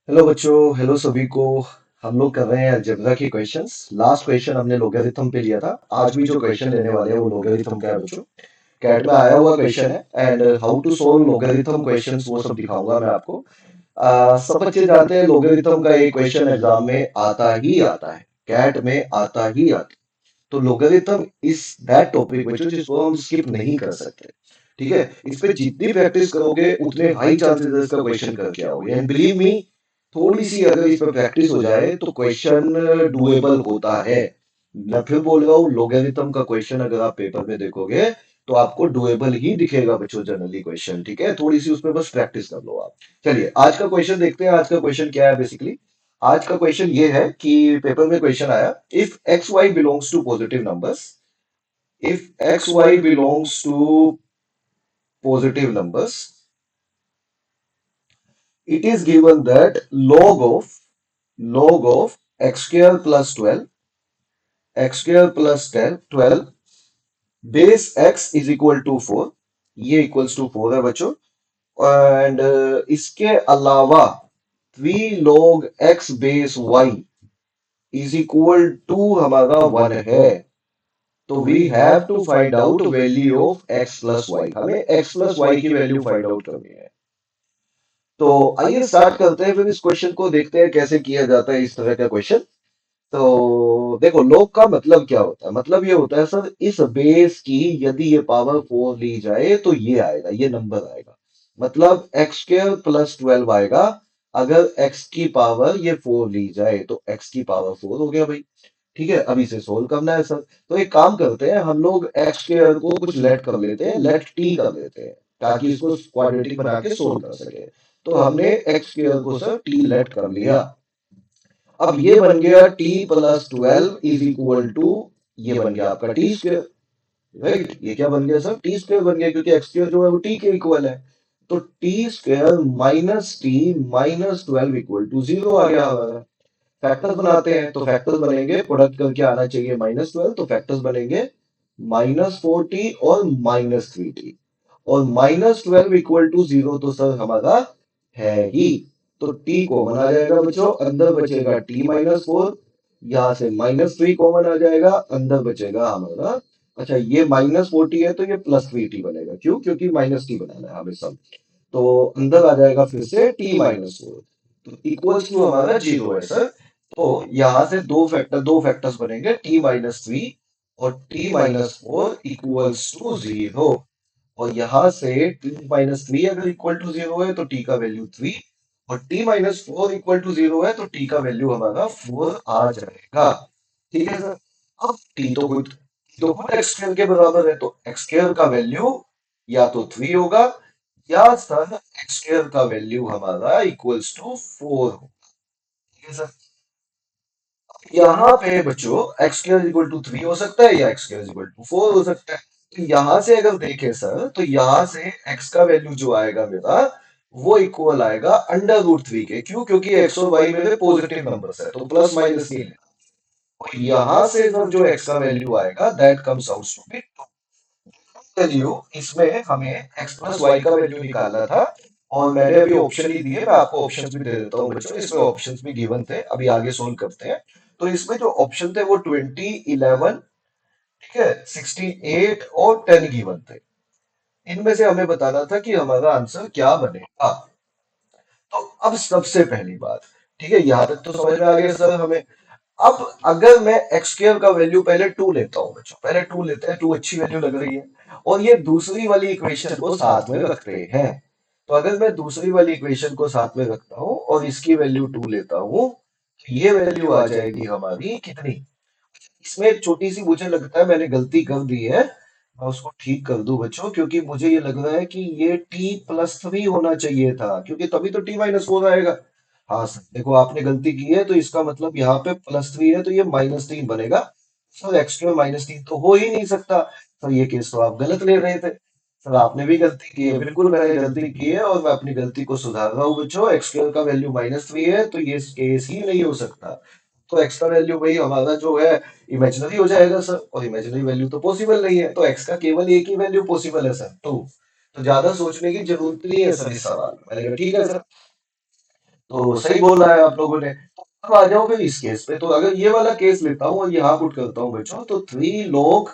Hello बच्चों, hello सभी को। हम लोग कर रहे हैं अलजेब्रा के क्वेश्चंस। लास्ट क्वेश्चन हमने लोगरिथम पे लिया था। आज भी जो क्वेश्चन लेने वाले हैं वो लोगरिथम का है बच्चों। कैट में आया हुआ क्वेश्चन है and how to solve logarithm questions वो सब दिखाऊंगा मैं आपको। सब बच्चे जानते हैं लोगरिथम का एक क्वेश्चन एग्जाम में आता ही आता है, कैट में आता ही आता है। तो लोगरिथम इज दैट टॉपिक बच्चों जिसको हम स्किप नहीं कर सकते। ठीक है, इस पे जितनी प्रैक्टिस करोगे उतने हाई चांसेस है इसका क्वेश्चन करके आओगे। एंड बिलीव मी, थोड़ी सी अगर इस पे प्रैक्टिस हो जाए तो क्वेश्चन डुएबल होता है। मैं फिर बोल रहा हूँ, लोगरिथम का क्वेश्चन अगर आप पेपर में देखोगे तो आपको डुएबल ही दिखेगा बच्चों, जनरली क्वेश्चन। ठीक है, थोड़ी सी उसमें बस प्रैक्टिस कर लो आप। चलिए आज का क्वेश्चन देखते हैं। आज का क्वेश्चन क्या है बेसिकली। आज का क्वेश्चन ये है कि पेपर में क्वेश्चन आया, if X Y belongs to positive numbers, if xy belongs to positive numbers, it is given that log of x square plus 12, x square plus 10 12 base x is equal to 4। ये equals to 4 है बच्चों। And इसके अलावा 3 log x base y is equal to हमारा 1 है। तो we have to find out value of x plus Y. हमें x plus Y की वैल्यू फाइंड आउट करनी है। तो आइए स्टार्ट करते हैं, फिर इस क्वेश्चन को देखते हैं कैसे किया जाता है इस तरह का क्वेश्चन। तो देखो, log का मतलब क्या होता है। मतलब ये होता है सर, इस बेस की यदि ये पावर 4 ली जाए तो ये आएगा, ये नंबर आएगा। मतलब एक्स स्क्र प्लस 12 आएगा अगर x की पावर ये 4 ली जाए, तो x की पावर 4 हो गया भाई। ठीक है, अब इसे सोल्व करना है सर। तो एक काम करते हैं, हम लोग एक्स स्क्वायर को कुछ लेट कर लेते हैं, लेट टी कर लेते हैं, ताकि इसको क्वाड्रेटिक बना के सोल्व कर सके। तो हमने एक्स स्क्वायर को सर टी लेट कर लिया। अब ये बन गया T plus 12 is equal to, ये बन गया आपका टी स्क्वायर। राइट, ये क्या बन गया सर, टी स्क्वायर बन गया, क्योंकि एक्स स्क्वायर जो है वो टी के इक्वल है। तो T square minus T minus 12 equal to 0 आ गया हमारा। फैक्टर्स बनाते हैं, तो फैक्टर्स बनेंगे, प्रोडक्ट करके आना चाहिए -12, तो फैक्टर्स बनेंगे -4t और -3t। और -12 इक्वल टू 0 तो सर हमारा है ही। तो t कॉमन आ जाएगा बच्चों, अंदर बचेगा t-4। यहां से -3 कॉमन आ जाएगा, अंदर बचेगा हमारा, अच्छा ये -40 है तो ये +3t बनेगा। क्यों? क्योंकि -t बनाना है हमें सब। तो अंदर आ जाएगा फिर से t-4, तो इक्वल्स टू हमारा 0 है सर। तो यहां से दो फैक्टर्स बनेंगे, t-3 और t-4 इक्वल्स टू 0। और यहां से t-3 अगर इक्वल टू 0 है तो t का वैल्यू 3, और t-4 इक्वल टू 0 है तो t का वैल्यू हमारा 4 आ जाएगा। ठीक है सर। अब t तो खुद x स्क्वायर के बराबर है, तो x स्क्वायर का वैल्यू या तो 3 होगा, या सर एक्स स्क्वायर का वैल्यू हमारा इक्वल्स टू 4 होगा। ठीक है सर। यहाँ पे बच्चों एक्स स्क्वायर इक्वल टू 3 हो सकता है या एक्स स्क्वायर इक्वल टू 4 हो सकता है। तो यहां से अगर देखें सर, तो यहां से एक्स का वैल्यू जो आएगा मेरा, वो इक्वल आएगा √3 के। क्यों? क्योंकि एक्स और वाई मेरे पॉजिटिव नंबर्स है, तो प्लस माइनस नहीं लेना। और यहां से सर जो एक्स का वैल्यू आएगा that comes out to be value. इसमें हमें x प्लस वाई का वैल्यू निकालना था, और मैंने अभी ऑप्शन ही दिए, मैं आपको ऑप्शंस भी दे देता हूँ बच्चों। इसमें ऑप्शंस भी गिवन थे, अभी आगे सोल्व करते हैं। तो इसमें जो ऑप्शन थे वो 20, 11, ठीक है, 68 और 10 गिवन थे। इनमें से हमें बताना था कि हमारा आंसर क्या बनेगा। तो अब सबसे पहली बात, ठीक है, यहां तक तो समझ में आ गया सर हमें। अब अगर मैं एक्स स्क्र का वैल्यू पहले 2 लेता हूं बच्चों, पहले 2 लेते हैं, 2 अच्छी वैल्यू लग रही है, और ये दूसरी वाली इक्वेशन को साथ में रखते हैं। तो अगर मैं दूसरी वाली इक्वेशन को साथ में रखता हूं और इसकी वैल्यू 2 लेता हूं, तो ये वैल्यू आ जाएगी हमारी कितनी। इसमें एक छोटी सी मुझे लगता है मैंने गलती कर दी है, मैं उसको ठीक कर दूं बच्चों, क्योंकि मुझे ये लग रहा है कि ये t+3 होना चाहिए था, क्योंकि तभी तो t-4 आएगा। हाँ सर, देखो आपने गलती की है, तो इसका मतलब यहाँ पे +3 है तो ये -3 बनेगा। सर एक्स स्क्वायर -3 तो हो ही नहीं सकता। सर ये केस तो आप गलत ले रहे थे। सर आपने भी गलती की है, बिल्कुल मैंने गलती की है, और मैं अपनी गलती को सुधार रहा हूँ बच्चों। एक्स स्क्वायर का वैल्यू -3 है तो ये केस ही नहीं हो सकता। तो एक्स का वैल्यू भाई हमारा जो है इमेजिनरी हो जाएगा सर, और इमेजिनरी वैल्यू तो पॉसिबल नहीं है। तो एक्स का केवल एक ही वैल्यू पॉसिबल है सर, 2। तो ज्यादा सोचने की जरूरत नहीं है सर इस सवाल में। मैंने कहा ठीक है सर। तो सही बोला है आप लोगों ने। अब आ जाओ फिर इस केस पे। तो अगर ये वाला केस लेता हूँ और यहाँ पुट करता हूँ बच्चों, तो 3 log,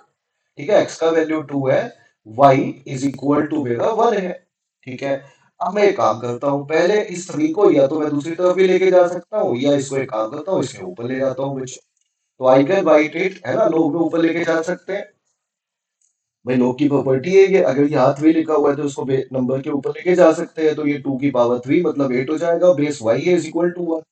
ठीक है, एक्स का वैल्यू 2 है, वाई इज इक्वल टू मेरा 1 है। ठीक है, अब मैं एक काम करता हूँ, पहले इस 3 को या तो मैं दूसरी तरफ भी लेके जा सकता हूँ, या इसको एक काम करता हूँ, इसके ऊपर ले जाता हूँ बच्चों। तो आई कैन राइट इट, है ना, लोग में ऊपर लेके जा सकते हैं। भाई लोग की प्रॉपर्टी है ये, अगर ये हाथ भी लिखा हुआ है तो उसको नंबर के ऊपर लेके जा सकते हैं। तो ये 2 की पावर 3 मतलब 8 हो जाएगा, बेस वाई है इज इक्वल टू 1।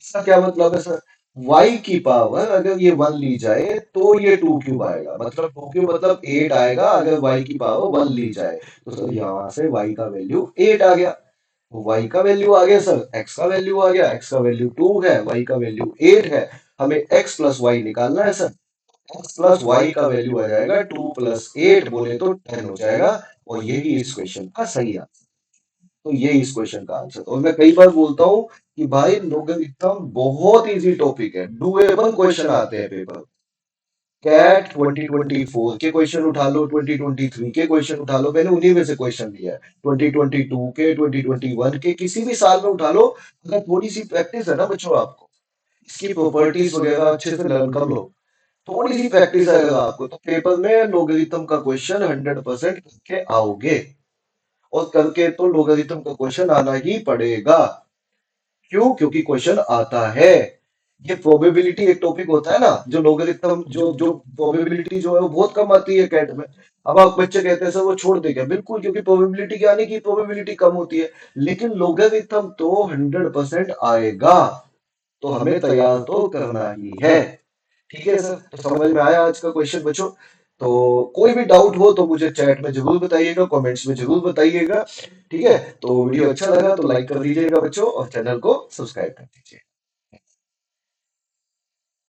इसका क्या मतलब है सर? वाई की पावर अगर ये 1 ली जाए तो ये 2 क्यूब आएगा, मतलब 2 क्यूब मतलब 8 आएगा अगर वाई की पावर 1 ली जाए। तो सर यहाँ से वाई का वैल्यू 8 आ गया। तो वाई का वैल्यू आ गया सर, एक्स का वैल्यू आ गया, एक्स का वैल्यू 2 है, वाई का वैल्यू 8 है। हमें एक्स प्लस वाई निकालना है सर। एक्स प्लस वाई का वैल्यू आ जाएगा 2 + 8 बोले तो 10 हो जाएगा। और यही इस क्वेश्चन का सही आंसर। तो ये इस क्वेश्चन का आंसर। और मैं कई बार बोलता हूँ कि भाई लोगरिथम बहुत इजी टॉपिक है, डुएबल क्वेश्चन आते हैं पेपर। कैट 2024 के क्वेश्चन उठा लो, 2023 के क्वेश्चन उठा लो, मैंने उन्हीं में से क्वेश्चन दिया है। 2022 के, 2021 के, किसी भी साल में उठा लो। अगर थोड़ी सी प्रैक्टिस है ना बच्चों आपको, इसकी प्रॉपर्टीज वगैरह अच्छे से लर्न कर लो, थोड़ी सी प्रैक्टिस है अगर आपको, तो पेपर में लोगरिथम का क्वेश्चन 100% करके आओगे। और करके तो लोगरिथम का क्वेश्चन आना ही पड़ेगा। क्यों? क्योंकि क्वेश्चन आता है। ये प्रोबेबिलिटी एक टॉपिक होता है ना, जो लोगरिथम, जो जो प्रोबेबिलिटी जो है वो बहुत कम आती है कैट में। अब आप बच्चे कहते हैं सर वो छोड़ देगा, बिल्कुल, क्योंकि प्रोबेबिलिटी की आने की प्रोबेबिलिटी कम होती है। लेकिन लोगरिथम तो 100% आएगा। तो हमें तैयार तो करना ही है। ठीक है सर, तो समझ में आया आज का क्वेश्चन बच्चों? तो कोई भी डाउट हो तो मुझे चैट में जरूर बताइएगा, कमेंट्स में जरूर बताइएगा। ठीक है, तो वीडियो अच्छा लगा तो लाइक कर दीजिएगा बच्चों, और चैनल को सब्सक्राइब कर दीजिए।